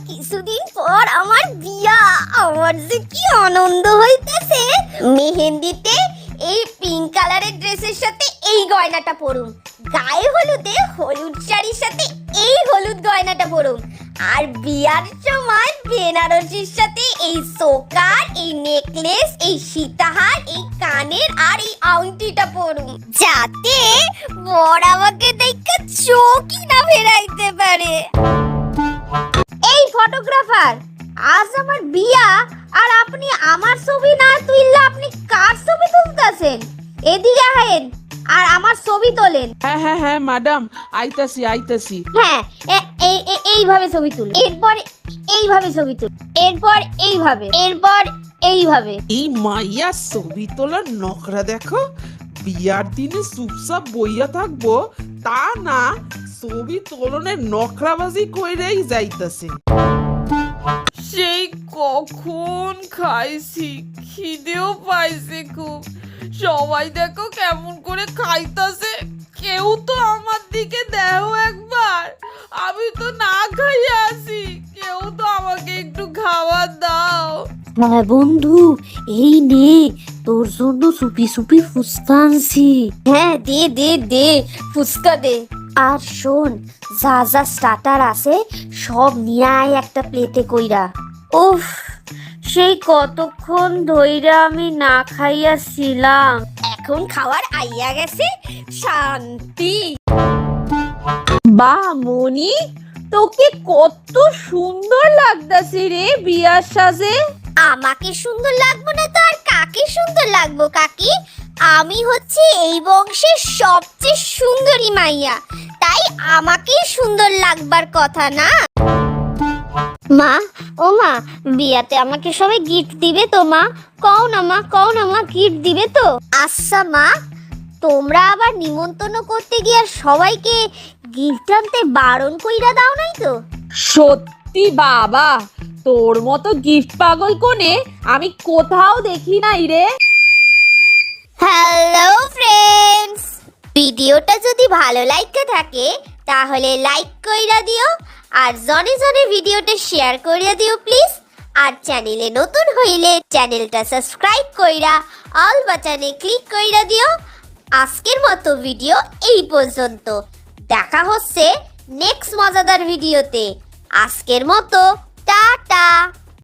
কিছুদিন পর আমার বিয়া, আমার যে কি আনন্দ হইতেছে। মেহেন্দিতে এই পিঙ্ক কালারের ড্রেসের সাথে এই গয়নাটা পরুম, গায়ে হলুদে হলুদ শাড়ির সাথে এই হলুদ গয়নাটা পরুম, আর বিয়ার সময় বেনারসির সাথে এই চোকার, এই নেকলেস, এই সীতাহার, এই কানের আর এই আংটিটা পরুম, যাতে বর আমাকে দেখে চোখই না ফেরাইতে পারে। এই ফটোগ্রাফার, আজ আমার বিয়া আর আপনি আমার ছবি না তুললে আপনি কার ছবি তুলতেছেন? এদিকে আহেন আর আমার ছবি তোলেন। হ্যাঁ ম্যাডাম, আইতাছি। হ্যাঁ, এইভাবে ছবি তুল, এরপর এইভাবে ছবি তুল, এরপর এইভাবে, এরপর এইভাবে। এই মাইয়া ছবি তোলার নখরা দেখো, বিয়ার দিনে চুপচাপ বইয়া থাকবো তা না, ছবি তোলনের নখরাবাজি কইরেই যাইতাছে। সেই কখন খাইছি, খিদেও পাইছে খুব। সবাই দেখো কেমন করে খাইতাছে, কেউ তো আমার দিকে দেখো একবার, আমি তো না খাইয়া আছি, কেউ তো আমাকে একটু খাবার দাও। হ্যাঁ বন্ধু, এই নে তোর জন্য সুপি সুপি ফুচকা আনছি। হ্যাঁ, দে দে দে, ফুচকা দে। আর শোন, যা যা স্টার্টার আছে সব নিয়ে আয় একটা প্লেটে কইরা। উফ, সেই কতক্ষণ ধইরা আমি না খাইয়াছিলাম, এখন খাওয়ার আইয়া গেছে, শান্তি। বাহ মনি, তোকে কত সুন্দর লাগতাছে রে বিয়ার সাজে। আমাকে সুন্দর লাগবো না তো আর কাকে সুন্দর লাগবো কাকি? আমি হচ্ছে এই বংশের সবচেয়ে সুন্দরী মাইয়া, তাই আমাকেই সুন্দর লাগবার কথা না? মা, ও মা, বিয়াতে আমাকে সবাই গিফট দিবে তো মা? কও না মা, কও না মা, গিফট দিবে তো? আচ্ছা মা, তোমরা আবার নিমন্ত্রণ করতে গিয়ে সবাইকে গিফট আনতে বারণ কইরা দাও নাই তো? সত্যি বাবা, তোর মতো গিফট পাগল কোনে আমি কোথাও দেখি নাই রে। হ্যালো ফ্রেন্ডস, ভিডিওটা যদি ভালো লাগতে থাকে তাহলে লাইক কইরা দিও, আর জনে জনে ভিডিওটা শেয়ার কইরা দিও প্লিজ। আর চ্যানেলে নতুন হইলে চ্যানেলটা সাবস্ক্রাইব কইরা অল বাটনে ক্লিক কইরা দিও। আজকের মতো ভিডিও এই পর্যন্ত, দেখা হচ্ছে নেক্সট মজাদার ভিডিওতে। আজকের মতো টাটা।